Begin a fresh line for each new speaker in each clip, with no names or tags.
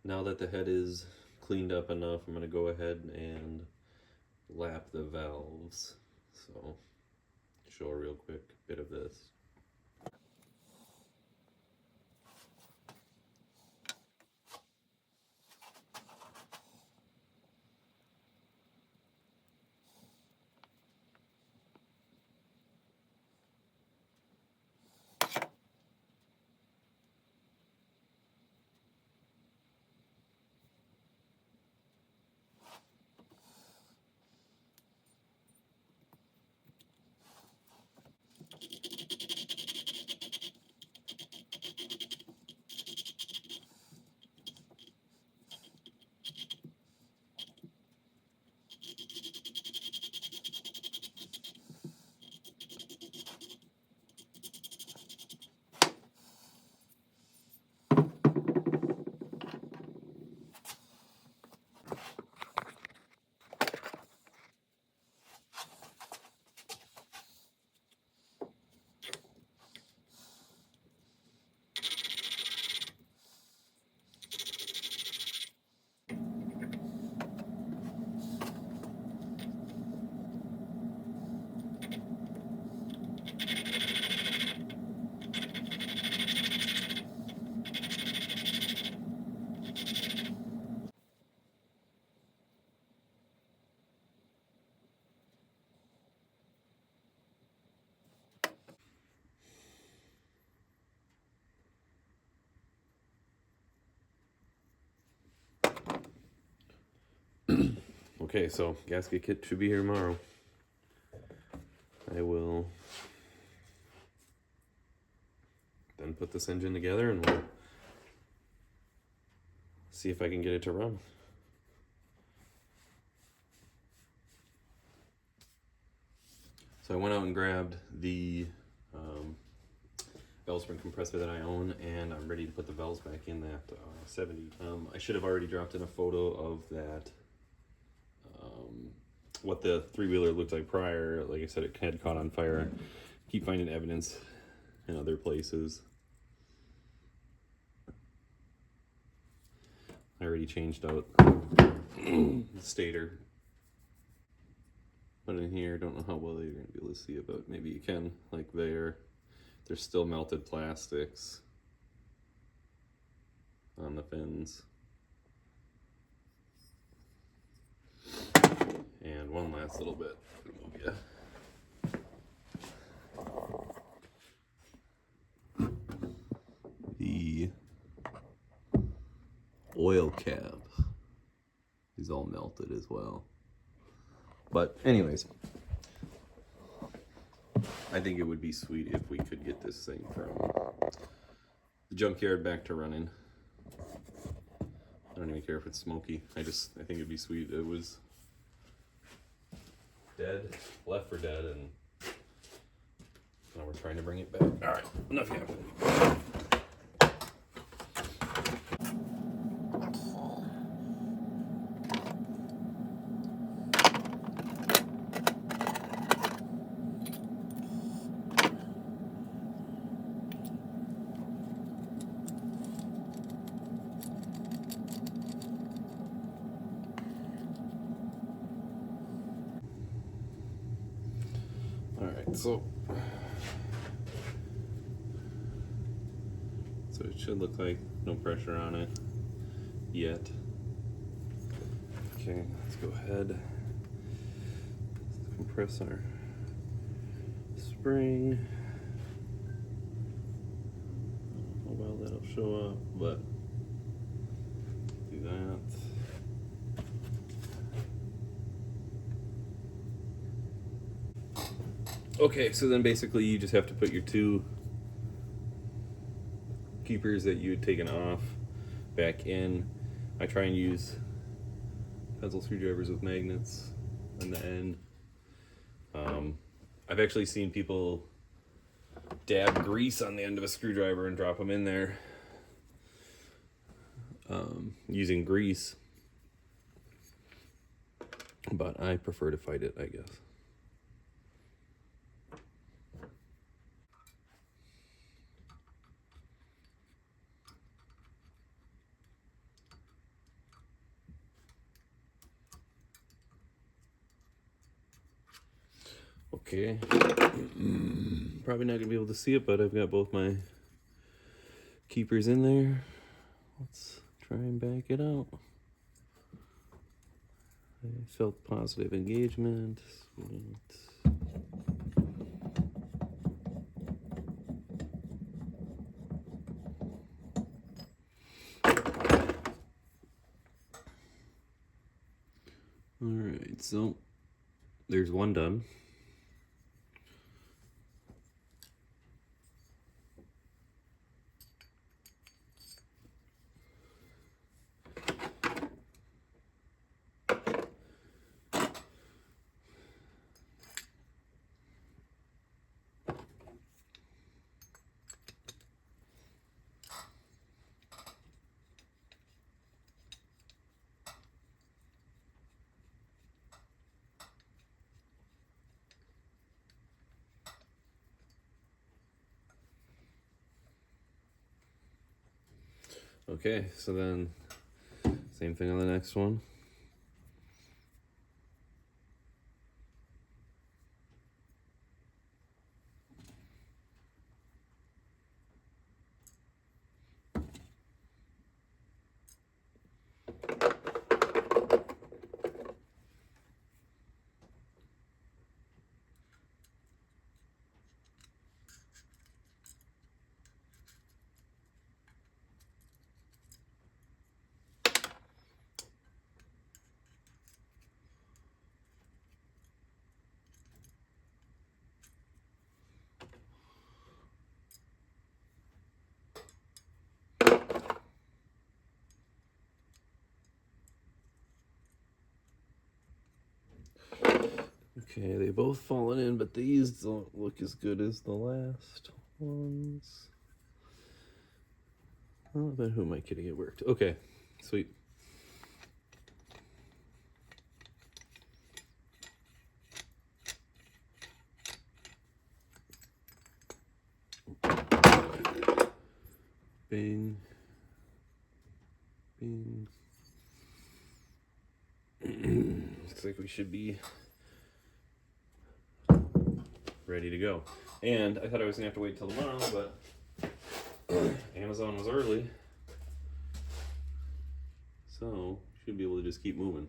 Now that the head is cleaned up enough, I'm going to go ahead and lap the valves. So, show a real quick bit of this. Okay, so gasket kit should be here tomorrow. I will then put this engine together and we'll see if I can get it to run. So I went out and grabbed the valve spring compressor that I own, and I'm ready to put the valves back in that 70. I should have already dropped in a photo of that, what the three-wheeler looked like prior. Like I said, it had caught on fire. Keep finding evidence in other places. I already changed out the stator. But in here, don't know how well you're going to be able to see it, but maybe you can. Like there's still melted plastics on the fins. And one last little bit. The oil cap is all melted as well. But anyways, I think it would be sweet if we could get this thing from the junkyard back to running. I don't even care if it's smoky. I think it'd be sweet. It was dead, left for dead, and now we're trying to bring it back. All right, enough yapping. So it should look like no pressure on it yet. Okay, let's go ahead. Compress our spring. I don't know how well that'll show up, but do that. Okay, so then basically you just have to put your two keepers that you had taken off back in. I try and use pencil screwdrivers with magnets on the end. I've actually seen people dab grease on the end of a screwdriver and drop them in there using grease, but I prefer to fight it, I guess. Okay. Probably not gonna be able to see it, but I've got both my keepers in there. Let's try and back it out. I felt positive engagement. Sweet. Alright, so there's one done. Okay, so then same thing on the next one. Okay, they both fallen in, but these don't look as good as the last ones. Oh, but who am I kidding? It worked. Okay, sweet. Bing. Bing. Looks like we should be ready to go. And I thought I was gonna have to wait till tomorrow, but Amazon was early, so should be able to just keep moving.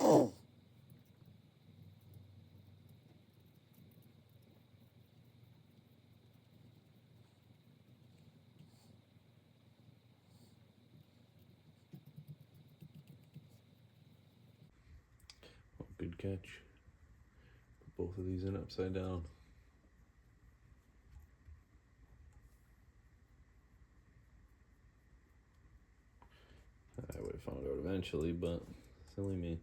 Oh, good catch. Put both of these in upside down. I would have found out eventually, but silly me.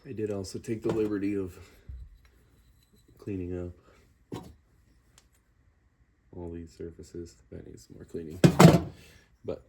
I did also take the liberty of cleaning up all these surfaces. That needs some more cleaning. But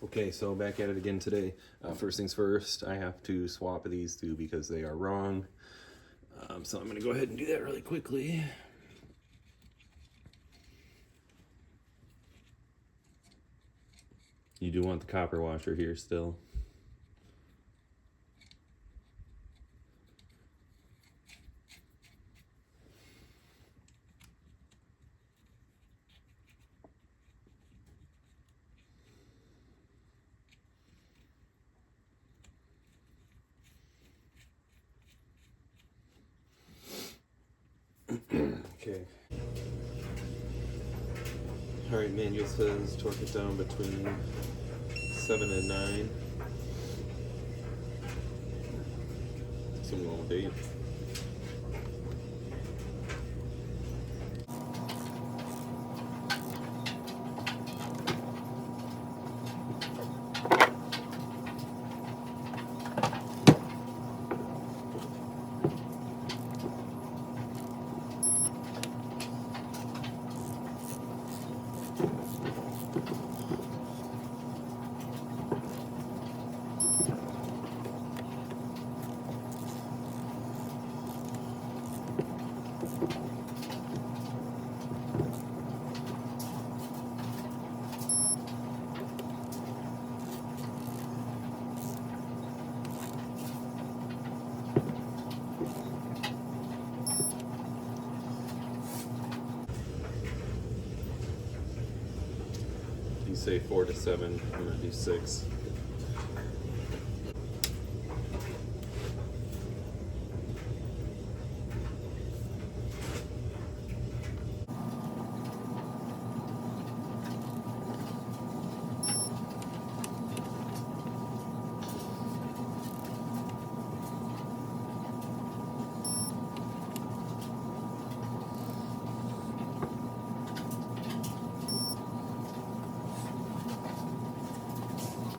okay, so back at it again today. First things first, I have to swap these two because they are wrong. So I'm going to go ahead and do that really quickly. You do want the copper washer here still. Okay. Alright, manual says torque it down between 7 and 9. Some long date. You say 4 to 7, I'm going to do 6.